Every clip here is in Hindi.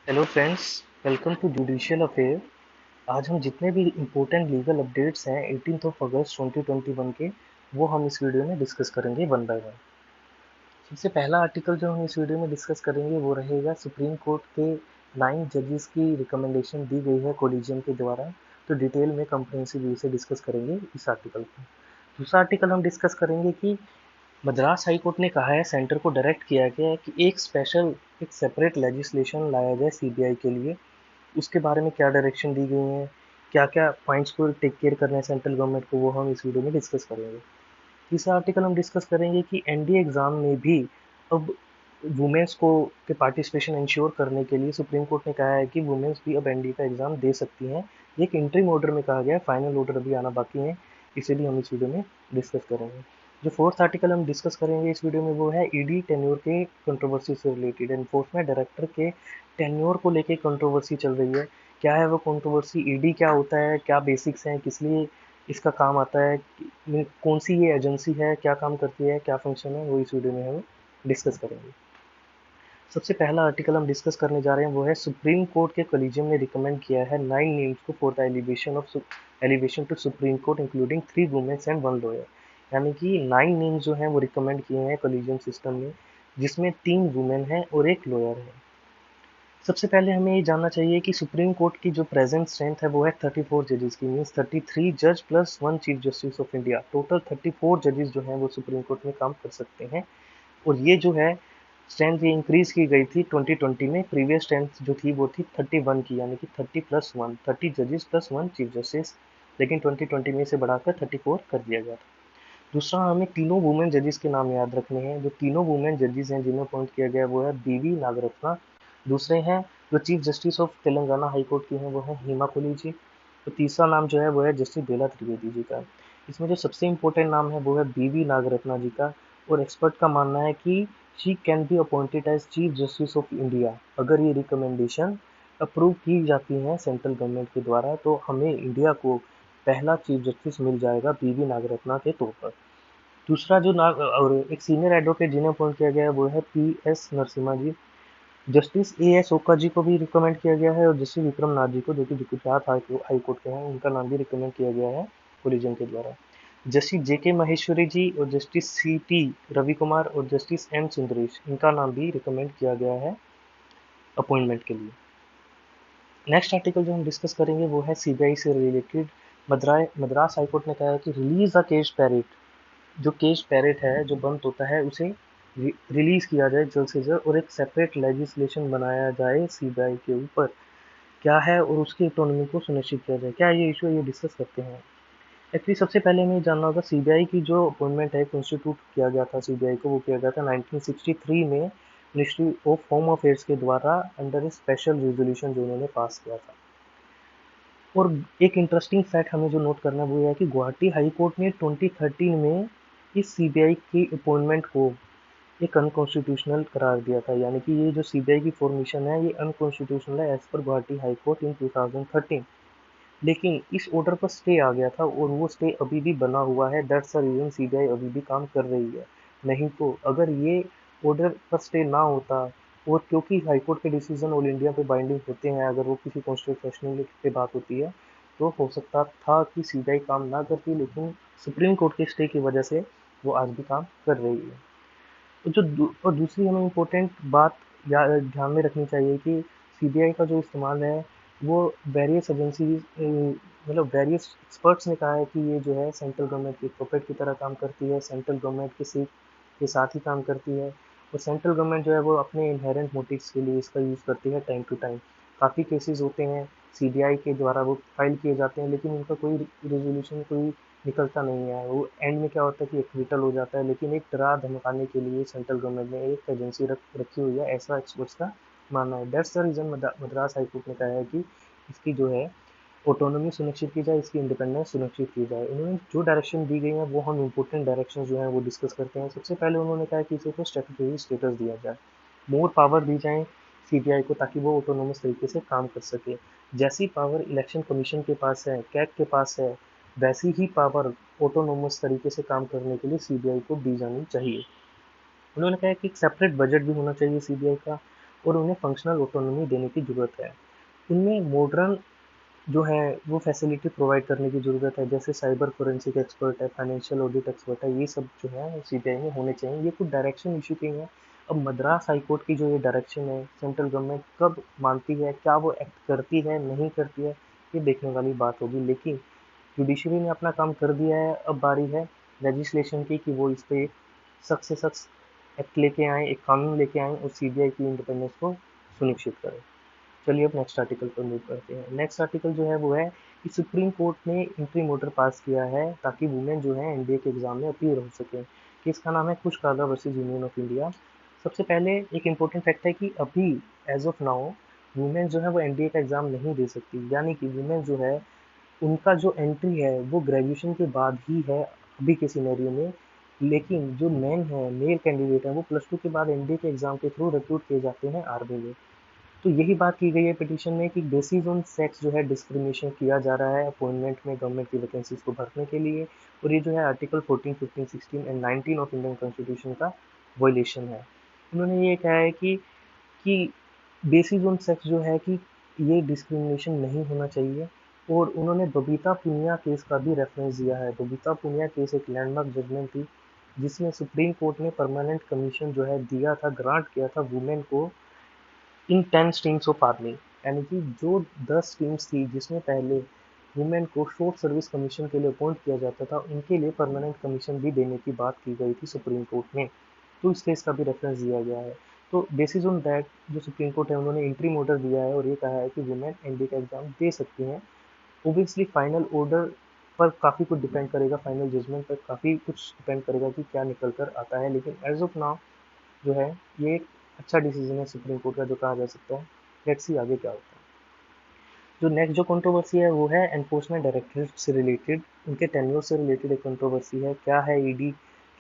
Hello friends, welcome to judicial affair. आज हम जितने भी इम्पोर्टेंट लीगल अपडेट्स हैं 18 अगस्त 2021 के, वो हम इस वीडियो में डिस्कस करेंगे वन बाय वन। सबसे पहला आर्टिकल जो हम इस वीडियो में डिस्कस करेंगे वो रहेगा सुप्रीम कोर्ट के 9 जजेस की रिकमेंडेशन दी गई है कोलिजियम के द्वारा। तो डिटेल में कंप्रिहेंसिव व्यू से डिस्कस करेंगे इस आर्टिकल को। दूसरा आर्टिकल हम डिस्कस करेंगे कि मद्रास हाई कोर्ट ने कहा है, सेंटर को डायरेक्ट किया गया है कि एक सेपरेट लेजिस्लेशन लाया जाए सीबीआई के लिए। उसके बारे में क्या डायरेक्शन दी गई हैं, क्या क्या पॉइंट्स को टेक केयर करना है सेंट्रल गवर्नमेंट को, वो हम इस वीडियो में डिस्कस करेंगे। तीसरा आर्टिकल हम डिस्कस करेंगे कि एनडीए एग्जाम में भी अब वुमेन्स को के पार्टिसिपेशन इंश्योर करने के लिए सुप्रीम कोर्ट ने कहा है कि वुमेन्स भी अब एनडीए का एग्जाम दे सकती हैं। एक इंटरिम ऑर्डर में कहा गया है, फाइनल ऑर्डर अभी आना बाकी है, इसीलिए हम इस वीडियो में डिस्कस करेंगे। जो फोर्थ आर्टिकल हम डिस्कस करेंगे इस वीडियो में वो है ईडी टेन्योर के कंट्रोवर्सी से रिलेटेड। एनफोर्समेंट डायरेक्टर के टेन्योर को लेके कंट्रोवर्सी चल रही है। क्या है वो कंट्रोवर्सी, ईडी क्या होता है, क्या बेसिक्स हैं, किस लिए इसका काम आता है, कौन सी ये एजेंसी है, क्या काम करती है, क्या फंक्शन है, वो इस वीडियो में हम डिस्कस करेंगे। सबसे पहला आर्टिकल हम डिस्कस करने जा रहे हैं वो है सुप्रीम कोर्ट के कॉलेजियम ने रिकमेंड किया है 9 नेम्स को for the elevation to Supreme Court including 3 womens and 1 lawyer. यानी कि 9 नेम्स जो हैं वो रिकमेंड किए हैं कॉलेजियम सिस्टम में, जिसमें 3 वुमेन हैं और एक लॉयर है। सबसे पहले हमें ये जानना चाहिए कि सुप्रीम कोर्ट की जो प्रेजेंट स्ट्रेंथ है वो है 34 जजेस की, मीन्स 33 जज plus 1 chief justice of India. Total 34 जजेस जो हैं वो सुप्रीम कोर्ट में काम कर सकते हैं। और ये जो है स्ट्रेंथ ये इंक्रीज की गई थी 2020 में। प्रीवियस स्ट्रेंथ जो थी वो थी 31 की, यानी कि 30+1, 30 जजेस प्लस 1 चीफ जस्टिस। लेकिन 2020 में इसे बढ़ाकर 34 कर दिया गया था। दूसरा, हमें तीनों वुमेन जजेस के नाम याद रखने हैं। जो तीनों वुमेन जजेस हैं जिन्हें अपॉइंट किया गया वो है बीवी नागरत्ना। दूसरे हैं जो chief justice of Telangana high court की हैं वो है हेमा कोहली जी। तो तीसरा नाम जो है वो है जस्टिस बेला त्रिवेदी जी का। इसमें जो सबसे इम्पोर्टेंट नाम है वो है बीवी नागरत्ना जी का। और एक्सपर्ट का मानना है कि she can be appointed as chief justice of India. अगर ये रिकमेंडेशन अप्रूव की जाती हैं सेंट्रल गवर्नमेंट के द्वारा तो हमें इंडिया को पहला चीफ जस्टिस मिल जाएगा बीवी नागरत्ना के तौर पर। दूसरा जो नाम और एक सीनियर एडवोकेट जिन्हें अपॉइंट किया गया है वो है P S Narasimha ji. Justice A S Oka ji को भी रिकमेंड किया गया है, और जस्टिस विक्रम नाथ जी को, जो कि गुजरात हाई कोर्ट के हैं, उनका नाम भी रिकमेंड किया गया है कोलिजन के द्वारा। जस्टिस जे के महेश्वरी जी और justice C T Ravi Kumar और जस्टिस एम सुंदरेश, इनका नाम भी रिकमेंड किया गया है अपॉइंटमेंट के लिए। नेक्स्ट आर्टिकल जो हम डिस्कस करेंगे वो है सीबीआई से रिलेटेड। मद्रास हाईकोर्ट ने कहा है कि रिलीज द केस पैरेट। जो केस पैरेट है जो बंद होता है उसे रिलीज किया जाए जल्द से जल्द, और एक सेपरेट लेजिस्लेशन बनाया जाए सीबीआई के ऊपर। क्या है और उसकी ऑटोनॉमी को सुनिश्चित किया जाए, क्या ये इशू, ये डिस्कस करते हैं। एक्चुअली सबसे पहले हमें जानना होगा सीबीआई की जो अपॉइंटमेंट है, कॉन्स्टिट्यूट किया गया था सीबीआई को, वो किया गया था 1963 में मिनिस्ट्री ऑफ होम अफेयर्स के द्वारा अंडर ए स्पेशल रेजोल्यूशन जो उन्होंने पास किया था। और एक इंटरेस्टिंग फैक्ट हमें जो नोट करना है वो यह है कि गुवाहाटी हाई कोर्ट ने 2013 में इस सीबीआई की अपॉइंटमेंट को एक अनकॉन्स्टिट्यूशनल करार दिया था। यानी कि ये जो सीबीआई की फॉर्मेशन है ये अनकॉन्स्टिट्यूशनल है as per Guwahati high court इन 2013। लेकिन इस ऑर्डर पर स्टे आ गया था और वो स्टे अभी भी बना हुआ है। दैट्स द रीजन सीबीआई अभी भी काम कर रही है। नहीं तो अगर ये ऑर्डर पर स्टे ना होता, और क्योंकि हाईकोर्ट के डिसीजन ऑल इंडिया पे बाइंडिंग होते हैं, अगर वो किसी कॉन्स्टिट्यूशनल पे बात होती है तो हो सकता था कि सीबीआई काम ना करती, लेकिन सुप्रीम कोर्ट के स्टे की वजह से वो आज भी काम कर रही है। और दूसरी हमें इम्पोर्टेंट बात ध्यान में रखनी चाहिए कि सीबीआई का जो इस्तेमाल है वो वेरियस एजेंसीज, मतलब वेरियस एक्सपर्ट्स ने कहा है कि ये जो है सेंट्रल गवर्नमेंट की पपेट की तरह काम करती है, सेंट्रल गवर्नमेंट के साथ ही काम करती है। और सेंट्रल गवर्नमेंट जो है वो अपने इनहेरेंट मोटिव्स के लिए इसका यूज़ करती है टाइम टू टाइम। काफ़ी केसेस होते हैं सीबीआई के द्वारा वो फाइल किए जाते हैं, लेकिन उनका कोई रेजोल्यूशन, कोई निकलता नहीं है। वो एंड में क्या होता है कि एक्विटल हो जाता है। लेकिन एक डरा धमकाने के लिए सेंट्रल गवर्नमेंट ने एक एजेंसी रखी हुई है, ऐसा एक्सपर्ट्स का मानना है। That's the reason Madras high court ने कहा है कि इसकी जो है ऑटोनॉमी सुनिश्चित की जाए, इसकी इंडिपेंडेंस सुनिश्चित की जाए। उन्होंने जो डायरेक्शन दी गई है वो हम इंपॉर्टेंट डायरेक्शन जो है वो डिस्कस करते हैं। सबसे पहले उन्होंने कहा कि इसे को स्टैट्यूटरी स्टेटस दिया जाए, मोर पावर दी जाए सीबीआई को, ताकि वो ऑटोनोमस तरीके से काम कर सके। जैसी पावर इलेक्शन कमीशन के पास है, कैग के पास है, वैसी ही पावर ऑटोनोमस तरीके से काम करने के लिए सीबीआई को दी जानी चाहिए। उन्होंने कहा कि एक सेपरेट बजट भी होना चाहिए सीबीआई का, और उन्हें फंक्शनल ऑटोनॉमी देने की ज़रूरत है। उनमें मॉडर्न जो है वो फैसिलिटी प्रोवाइड करने की ज़रूरत है, जैसे साइबर फोरेंसिक एक्सपर्ट है, फाइनेंशियल ऑडिट एक्सपर्ट है, ये सब जो है सीबीआई में होने चाहिए। ये कुछ डायरेक्शन इशू के हैं। अब मद्रास हाई कोर्ट की जो ये डायरेक्शन है, सेंट्रल गवर्नमेंट कब मानती है, क्या वो एक्ट करती है, नहीं करती है, ये देखने वाली बात होगी। लेकिन जुडिशरी ने अपना काम कर दिया है। अब बारी है लेजिस्लेशन की कि वो इस पे एक सख्त से सख्त एक्ट लेके आए, एक कानून लेके आए और सीबीआई की इंडिपेंडेंस को सुनिश्चित करें। चलिए अब नेक्स्ट आर्टिकल पर मूव करते हैं। नेक्स्ट आर्टिकल जो है वो है कि सुप्रीम कोर्ट ने इंट्रीम ऑर्डर पास किया है ताकि वुमेन जो है एनडीए के एग्जाम में अपीयर हो सके। केस का नाम है खुशकागा वर्सेस यूनियन ऑफ इंडिया। सबसे पहले एक इम्पोर्टेंट फैक्ट है कि अभी एज ऑफ नाउ वुमेन जो है वो एनडीए का एग्जाम नहीं दे सकती, यानी कि वुमेन जो है उनका जो एंट्री है वो ग्रेजुएशन के बाद ही है अभी के सिनेरियो में। लेकिन जो मेन है, मेल कैंडिडेट है, वो प्लस टू के बाद एनडीए के एग्जाम के थ्रू रिक्रूट किए जाते हैं आर्मी में। तो यही बात की गई है पिटीशन में कि बेसिस ऑन सेक्स जो है डिस्क्रिमिनेशन किया जा रहा है अपॉइंटमेंट में गवर्नमेंट की वैकेंसीज को भरने के लिए। और ये जो है article 14, 15, 16 and 19 of Indian constitution का वॉयलेशन है। उन्होंने ये कहा है कि बेसिस ऑन सेक्स जो है कि ये डिस्क्रिमिनेशन नहीं होना चाहिए। और उन्होंने बबीता पुनिया केस का भी रेफरेंस दिया है। बबीता पुनिया केस एक लैंडमार्क जजमेंट थी जिसमें सुप्रीम कोर्ट ने परमानेंट कमीशन जो है दिया था, ग्रांट किया था वुमेन को इन 10 स्ट्रीम्स ऑफ आर्मी। यानी कि जो 10 स्ट्रीम्स थी जिसमें पहले वुमेन को शॉर्ट सर्विस कमीशन के लिए अपॉइंट किया जाता था, उनके लिए परमानेंट कमीशन भी देने की बात की गई थी सुप्रीम कोर्ट में। तो इस केस का भी रेफरेंस दिया गया है। तो बेसिस ऑन दैट जो सुप्रीम कोर्ट है उन्होंने इंट्रीम ऑर्डर दिया है और ये कहा है कि वुमेन एनडी का एग्जाम दे सकती हैं। ओबियसली फाइनल ऑर्डर पर काफ़ी कुछ डिपेंड करेगा, फाइनल जजमेंट पर काफ़ी कुछ डिपेंड करेगा कि क्या निकल कर आता है। लेकिन एज ऑफ नाउ जो है ये एक अच्छा डिसीजन है सुप्रीम कोर्ट का, जो कहा जा सकता है। लेट्स सी आगे क्या होता है। जो नेक्स्ट जो कंट्रोवर्सी है वो है एनफोर्समेंट डायरेक्टरेट से रिलेटेड, उनके टेन्योर से रिलेटेड एक कंट्रोवर्सी है। क्या है ईडी,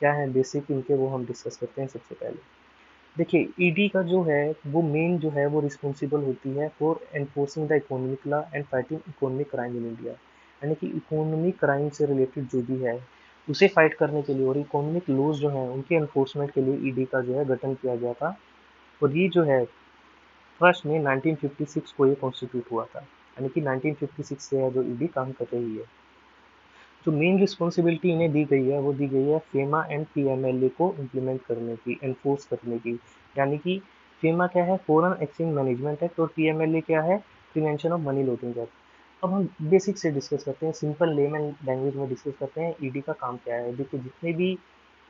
क्या है बेसिक इनके, वो हम डिस्कस करते हैं। सबसे पहले देखिए ईडी का जो है वो मेन जो है वो रिस्पॉन्सिबल होती है for enforcing the economic law and fighting economic crime in India. यानी कि इकोनॉमिक क्राइम से रिलेटेड जो भी है उसे फाइट करने के लिए और इकोनॉमिक लॉज जो है उनके एनफोर्समेंट के लिए ईडी का जो है गठन किया गया था। और ये जो है फर्स्ट में 1956 को ये कॉन्स्टिट्यूट हुआ था। यानी कि 1956 से है जो ईडी काम कर रही है। जो मेन रिस्पॉन्सिबिलिटी इन्हें दी गई है वो दी गई है फेमा एंड पीएमएलए को इम्प्लीमेंट करने की, एनफोर्स करने की। यानी कि फेमा क्या है, फॉरेन एक्सचेंज मैनेजमेंट एक्ट, और पीएमएलए क्या है, prevention of money laundering act. अब हम बेसिक से डिस्कस करते हैं, सिंपल लेमन लैंग्वेज में डिस्कस करते हैं ईडी का काम क्या है। देखिए जितने भी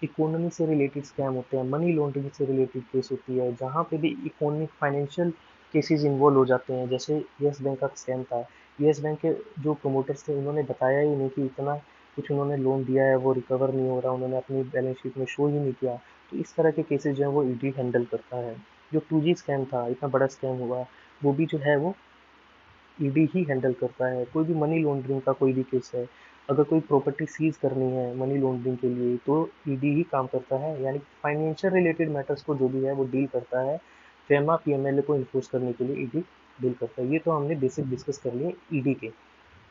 इकोनॉमी से रिलेटेड स्कैम होते हैं, मनी लॉन्ड्रिंग से रिलेटेड केस होती है, जहाँ पे भी इकोनॉमिक फाइनेंशियल केसेस इन्वॉल्व हो जाते हैं, जैसे यस बैंक का स्कैम था। यस बैंक के जो प्रोमोटर्स थे उन्होंने बताया ही नहीं कि इतना कुछ उन्होंने लोन दिया है वो रिकवर नहीं हो रहा, उन्होंने अपनी बैलेंस शीट में शो ही नहीं किया। तो इस तरह के केसेस जो है वो ईडी हैंडल करता है। जो 2G स्कैम था, इतना बड़ा स्कैम हुआ, वो भी जो है वो ईडी ही हैंडल करता है। कोई भी मनी लॉन्ड्रिंग का कोई भी केस है, अगर कोई प्रॉपर्टी सीज करनी है मनी लॉन्ड्रिंग के लिए तो ईडी ही काम करता है। यानी फाइनेंशियल रिलेटेड मैटर्स को जो भी है वो डील करता है। फेमा पीएमएलए को इन्फोर्स करने के लिए ईडी डील करता है। ये तो हमने बेसिक डिस्कस कर लिए ईडी के।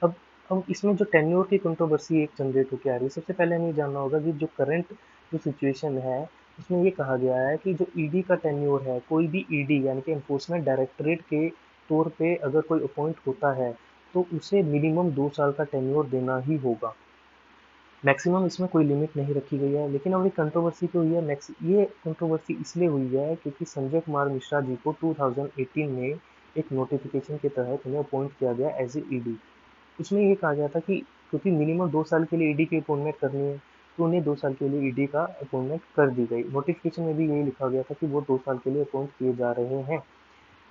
अब अब इसमें जो टेन्योर की कंट्रोवर्सी एक जनरेट होकर आ रही है, सबसे पहले हमें ये जानना होगा कि जो करंट जो सिचुएशन है उसमें ये कहा गया है कि जो ईडी का टेन्योर है, कोई भी ईडी यानी कि एनफोर्समेंट डायरेक्टरेट के तौर पे अगर कोई अपॉइंट होता है तो उसे मिनिमम 2 साल का टेन्योर देना ही होगा। मैक्सिमम इसमें कोई लिमिट नहीं रखी गई है। लेकिन अब ये कंट्रोवर्सी क्यों हुई है, ये कंट्रोवर्सी इसलिए हुई है क्योंकि संजय कुमार मिश्रा जी को 2018 में एक नोटिफिकेशन के तहत उन्हें अपॉइंट किया गया एज ए ईडी। उसमें ये कहा गया था कि क्योंकि मिनिमम 2 साल के लिए ईडी की अपॉइंटमेंट करनी है तो उन्हें 2 साल के लिए ईडी का अपॉइंटमेंट कर दी गई। नोटिफिकेशन में भी यही लिखा गया था कि वो 2 साल के लिए अपॉइंट किए जा रहे हैं।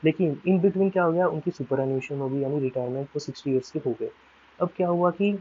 लेकिन इन बिटवीन क्या हो गया, उनकी सुपर एनुएशन हो गई, यानी रिटायरमेंट वो 60 ईयर्स के हो गए। अब क्या हुआ कि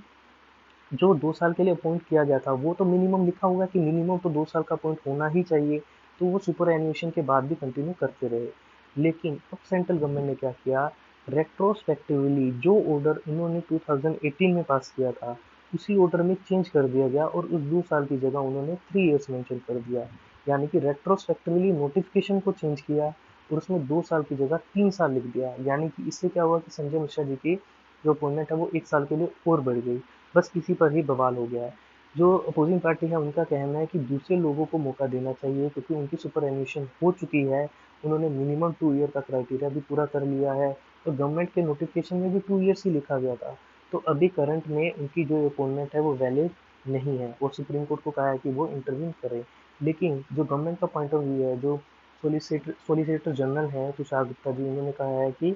जो 2 साल के लिए अपॉइंट किया गया था वो तो मिनिमम लिखा हुआ कि मिनिमम तो 2 साल का अपॉइंट होना ही चाहिए, तो वो सुपर एनुएशन के बाद भी कंटिन्यू करते रहे। लेकिन अब सेंट्रल गवर्नमेंट ने क्या किया, रेट्रोस्पेक्टिवली जो ऑर्डर उन्होंने 2018 में पास किया था उसी ऑर्डर में चेंज कर दिया गया और उस 2 साल की जगह उन्होंने 3 ईयर्स मेंशन कर दिया। यानी कि रेट्रोस्पेक्टिवली नोटिफिकेशन को चेंज किया और उसमें 2 साल की जगह 3 साल लिख दिया। यानी कि इससे क्या हुआ कि संजय मिश्रा जी की जो अपॉइंटमेंट है वो 1 साल के लिए और बढ़ गई। बस इसी पर ही बवाल हो गया है। जो अपोजिंग पार्टी है उनका कहना है कि दूसरे लोगों को मौका देना चाहिए क्योंकि उनकी सुपर एन्यूशन हो चुकी है उन्होंने मिनिमम 2 ईयर का क्राइटेरिया भी पूरा कर लिया है, और गवर्नमेंट के नोटिफिकेशन में भी 2 ईयर्स ही लिखा गया था। तो अभी करंट में उनकी जो अपॉइंटमेंट है वो वैलिड नहीं है, और सुप्रीम कोर्ट को कहा है कि वो इंटरव्यू करे। लेकिन जो गवर्नमेंट का पॉइंट ऑफ व्यू है, जो सोलिसिटर जनरल है तुषार गुप्ता जी, उन्होंने कहा है कि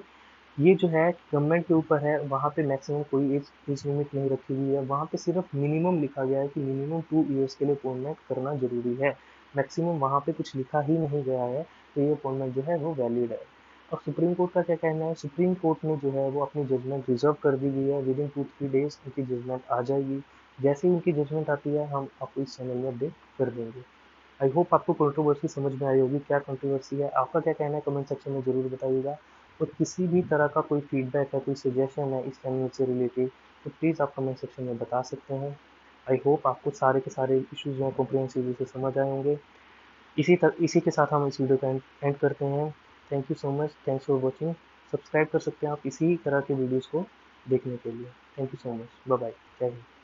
ये जो है गवर्नमेंट के ऊपर है, वहाँ पे मैक्सिमम कोई एज लिमिट नहीं रखी हुई है, वहाँ पे सिर्फ मिनिमम लिखा गया है कि मिनिमम 2 ईयर्स के लिए अपॉइंटमेंट करना जरूरी है। मैक्सिमम वहाँ पे कुछ लिखा ही नहीं गया है, तो ये अपॉइंटमेंट जो है वो वैलिड है। और सुप्रीम कोर्ट का क्या कहना है, सुप्रीम कोर्ट ने जो है वो अपनी जजमेंट रिजर्व कर दी गई है, विद इन 2-3 डेज उनकी जजमेंट आ जाएगी। जैसे ही उनकी जजमेंट आती है हम आपको इस चैनल में अपडेट कर देंगे। आई होप आपको कंट्रोवर्सी समझ में आई होगी, क्या कंट्रोवर्सी है, आपका क्या कहना है कमेंट सेक्शन में ज़रूर बताइएगा। और किसी भी तरह का कोई फीडबैक है, कोई सजेशन है इस चैनल से रिलेटेड, तो प्लीज़ आप कमेंट सेक्शन में बता सकते हैं। आई होप आपको सारे के सारे इश्यूज़ जो हैं कॉम्प्रिहेंसिवली से समझ आए होंगे। इसी के साथ हम इस वीडियो का एंड करते हैं। Thank you so much, thanks for watching. Subscribe कर सकते हैं आप इसी तरह के वीडियोज़ को देखने के लिए। Thank you so much, bye bye, जय हिंद।